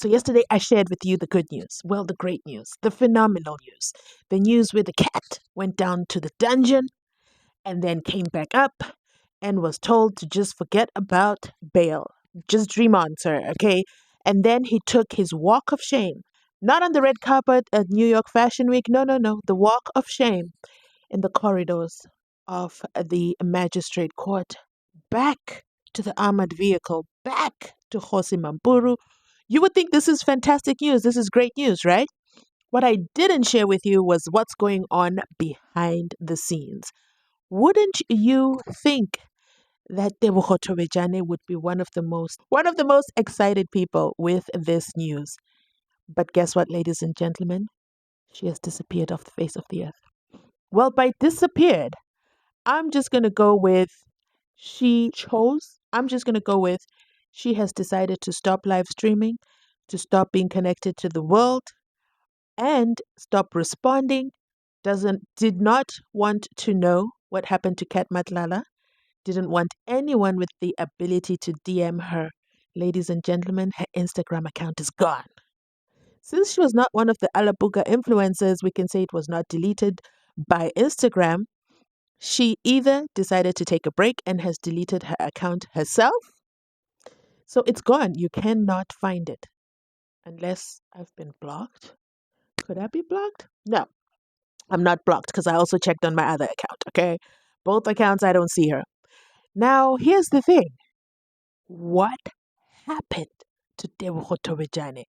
So yesterday I shared with you the good news. Well, the great news, the phenomenal news. The news where the cat went down to the dungeon and then came back up and was told to just forget about bail. Just dream on, sir, okay? And then he took his walk of shame. Not on the red carpet at New York Fashion Week. No, no, no. The walk of shame in the corridors of the magistrate court. Back to the armored vehicle. Back to Jose Mampuru. You would think this is fantastic news. This is great news, right? What I didn't share with you was what's going on behind the scenes. Wouldn't you think that Tebogo Thobejane would be one of the most excited people with this news? But guess what, ladies and gentlemen? She has disappeared off the face of the earth. Well, by disappeared, I'm just going to go with she has decided to stop live streaming, to stop being connected to the world, and stop responding. Did not want to know what happened to Cat Matlala. Didn't want anyone with the ability to DM her. Ladies and gentlemen, her Instagram account is gone. Since she was not one of the Alabuga influencers, we can say it was not deleted by Instagram. She either decided to take a break and has deleted her account herself. So it's gone. You cannot find it. Unless I've been blocked. Could I be blocked? No, I'm not blocked because I also checked on my other account, okay? Both accounts, I don't see her. Now, here's the thing. What happened to Tebogo Thobejane?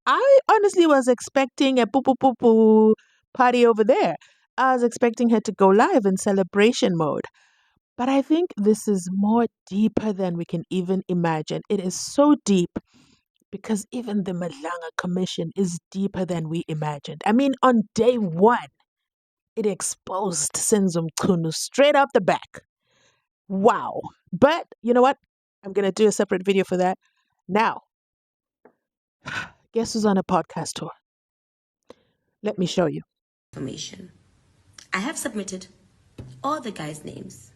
I honestly was expecting a poo-poo-poo-poo party over there. I was expecting her to go live in celebration mode. But I think this is more deeper than we can even imagine. It is so deep because even the Matlala Commission is deeper than we imagined. I mean, on day one, it exposed Senzo Mchunu straight out the back. Wow. But you know what? I'm going to do a separate video for that. Now, guess who's on a podcast tour? Let me show you. Information. I have submitted all the guys' names.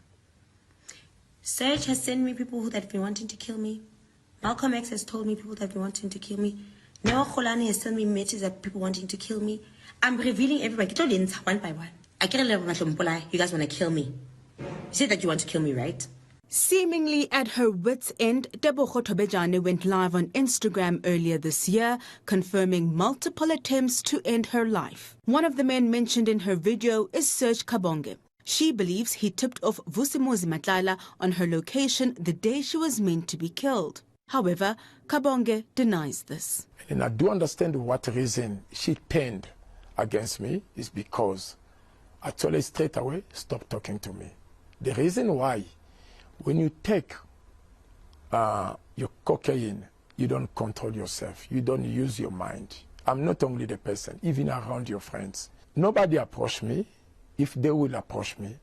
Serge has sent me people that have been wanting to kill me. Malcolm X has told me people that have been wanting to kill me. Neo Kholane has sent me messages of people wanting to kill me. I'm revealing everybody. One by one. I can't let you guys want to kill me. You said that you want to kill me, right? Seemingly at her wit's end, Tebogo Thobejane went live on Instagram earlier this year, confirming multiple attempts to end her life. One of the men mentioned in her video is Serge Kabong. She believes he tipped off Vusimuzi Matlala on her location the day she was meant to be killed. However, Kabong denies this. And I do understand what reason she turned against me is because I told her straight away, stop talking to me. The reason why, when you take your cocaine, you don't control yourself. You don't use your mind. I'm not only the person, even around your friends. Nobody approached me. If they will approach me,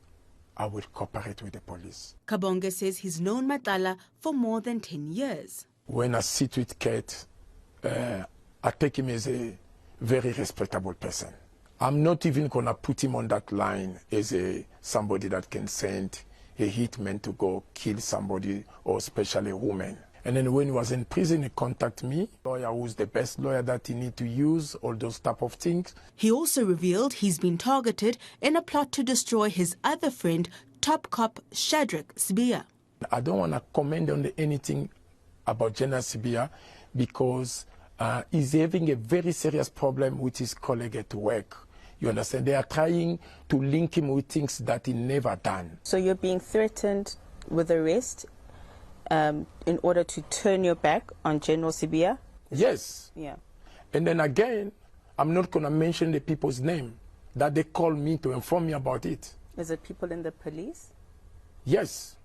I will cooperate with the police. Kabong says he's known Matlala for more than 10 years. When I sit with Kate, I take him as a very respectable person. I'm not even going to put him on that line as somebody that can send a hitman to go kill somebody, or especially a woman. And then when he was in prison, he contacted me, lawyer who's the best lawyer that he need to use, all those type of things. He also revealed he's been targeted in a plot to destroy his other friend, top cop Shadrach Sibia. I don't want to comment on anything about General Sibia because he's having a very serious problem with his colleague at work. You understand? They are trying to link him with things that he never done. So you're being threatened with arrest in order to turn your back on General Sibia? Yes. Yeah. And then again, I'm not going to mention the people's name that they call me to inform me about it. Is it people in the police? Yes.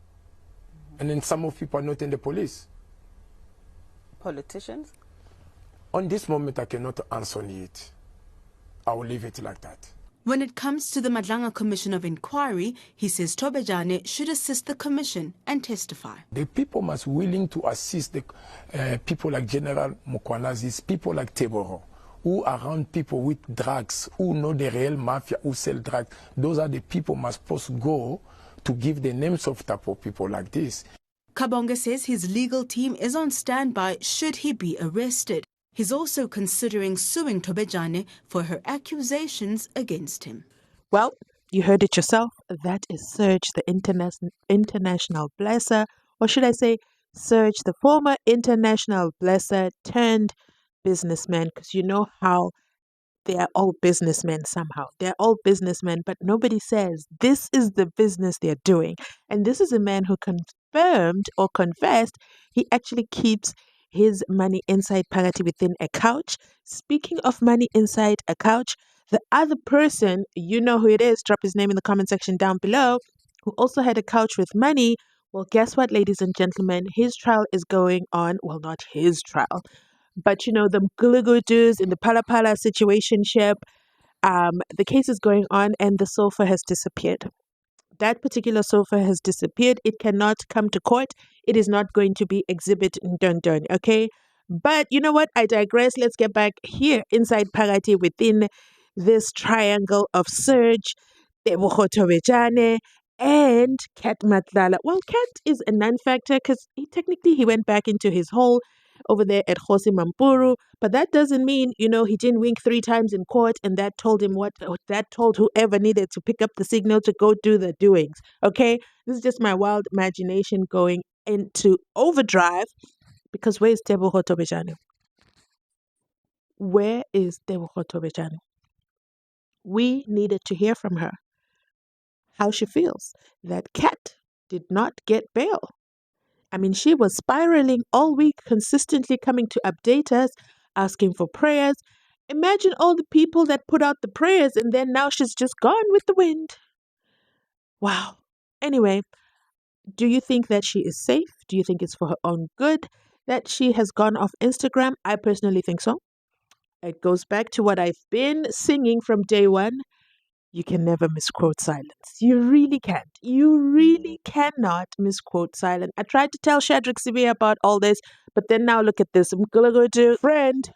And then some of people are not in the police. Politicians? On this moment, I cannot answer it. I will leave it like that. When it comes to the Matlala Commission of Inquiry, he says Thobejane should assist the commission and testify. The people must be willing to assist the people like General Mukwanazi's, people like Tebogo, who are around people with drugs, who know the real mafia, who sell drugs. Those are the people must supposed go to give the names of type of people like this. Kabong says his legal team is on standby should he be arrested. He's also considering suing Thobejane for her accusations against him. Well, you heard it yourself. That is Serge, the international blesser, or should I say, Serge, the former international blesser turned businessman, because you know how they are all businessmen somehow. They're all businessmen, but nobody says this is the business they're doing. And this is a man who confirmed or confessed he actually keeps his money inside Pagati within a couch. Speaking of money inside a couch, the other person, you know who it is, drop his name in the comment section down below, who also had a couch with money. Well, guess what, ladies and gentlemen? His trial is going on. Well, not his trial, but you know, the Gulugudus in the Palapala situationship, the case is going on and the sofa has disappeared. That particular sofa has disappeared. It cannot come to court. It is not going to be exhibit dun dun, okay? But you know what? I digress. Let's get back here inside Pagati within this triangle of Serge, Tebogo Thobejane, and Cat Matlala. Well, Cat is a non-factor because technically he went back into his hole over there at Jose Mampuru, but that doesn't mean, you know, he didn't wink 3 times in court and that told him that told whoever needed to pick up the signal to go do the doings. Okay, this is just my wild imagination going into overdrive, because where is Tebogo Thobejane? Where is Tebogo Thobejane? We needed to hear from her how she feels that Cat did not get bail. I mean, she was spiraling all week, consistently coming to update us, asking for prayers. Imagine all the people that put out the prayers and then now she's just gone with the wind. Wow. Anyway, do you think that she is safe? Do you think it's for her own good that she has gone off Instagram? I personally think so. It goes back to what I've been singing from day one. You can never misquote silence. You really can't. You really cannot misquote silence. I tried to tell Shadrach Sivia about all this, but then now look at this. I'm gonna go to friend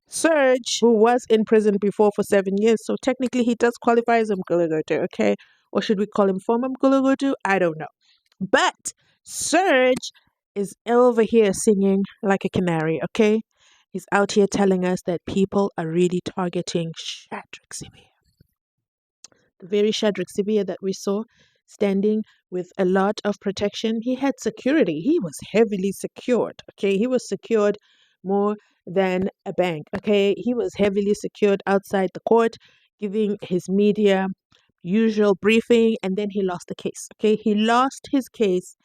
Serge, who was in prison before for 7 years. So technically he does qualify as Mgulagoto, okay? Or should we call him former Mgulagoto? I don't know. But Serge is over here singing like a canary, okay? He's out here telling us that people are really targeting Shadrach Sivia. The very Shadrach Sivia that we saw standing with a lot of protection, he had security. He was heavily secured, okay? He was secured more than a bank, okay? He was heavily secured outside the court, giving his media usual briefing, and then he lost the case, okay? He lost his case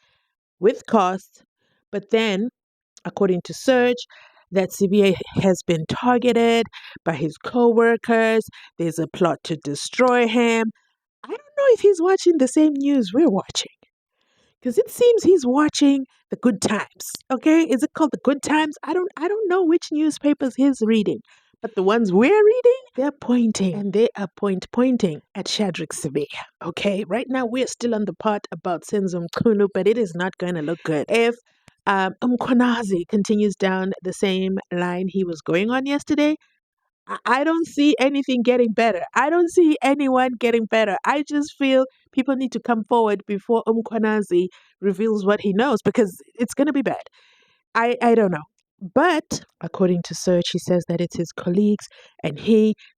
with costs, but then, according to Serge, that CBA has been targeted by his co-workers. There's a plot to destroy him. I don't know if he's watching the same news we're watching, because it seems he's watching the Good Times. Okay, is it called the Good Times? I don't know which newspapers he's reading, but the ones we're reading, they're pointing, and they are pointing at Shadrach Sivia. Okay, right now we're still on the part about Senzo Mkhunu, but it is not going to look good if Mkhonazi continues down the same line he was going on yesterday. I don't see anything getting better. I don't see anyone getting better. I just feel people need to come forward before Mkhonazi reveals what he knows, because it's going to be bad. I don't know. But according to Serge, he says that it's his colleagues and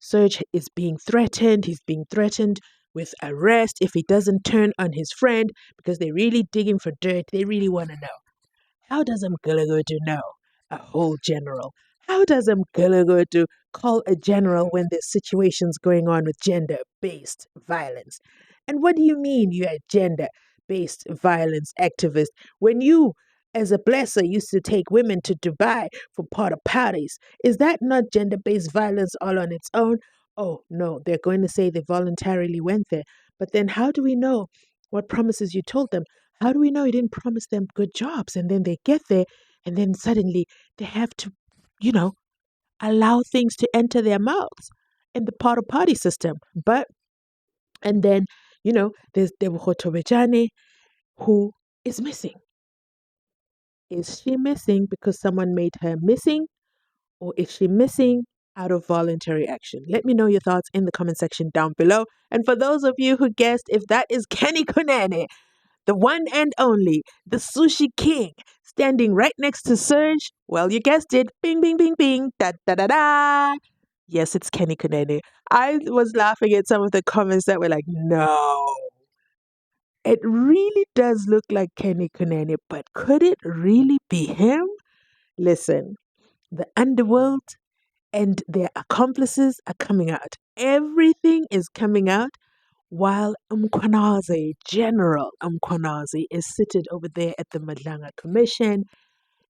Serge, is being threatened. He's being threatened with arrest if he doesn't turn on his friend, because they're really digging for dirt. They really want to know. How does Mgulagodu know a whole general? How does Mgulagodu call a general when there's situations going on with gender-based violence? And what do you mean you're a gender-based violence activist when you, as a blesser, used to take women to Dubai for part of parties? Is that not gender-based violence all on its own? Oh, no, they're going to say they voluntarily went there. But then how do we know what promises you told them? How do we know you didn't promise them good jobs? And then they get there and then suddenly they have to, allow things to enter their mouths in the part of party system. And then, there's Tebogo Thobejane, who is missing. Is she missing because someone made her missing? Or is she missing out of voluntary action? Let me know your thoughts in the comment section down below. And for those of you who guessed if that is Kenny Kunene, the one and only, the Sushi King, standing right next to Serge. Well, you guessed it. Bing, bing, bing, bing. Da, da, da, da. Yes, it's Kenny Kunene. I was laughing at some of the comments that were like, no. It really does look like Kenny Kunene, but could it really be him? Listen, the Underworld and their accomplices are coming out. Everything is coming out while Mkwanazi, General Mkwanazi, is seated over there at the Madlanga Commission,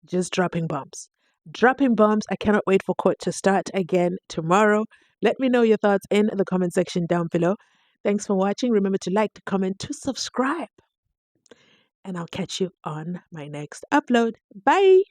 just dropping bombs. Dropping bombs. I cannot wait for court to start again tomorrow. Let me know your thoughts in the comment section down below. Thanks for watching. Remember to like, to comment, to subscribe. And I'll catch you on my next upload. Bye.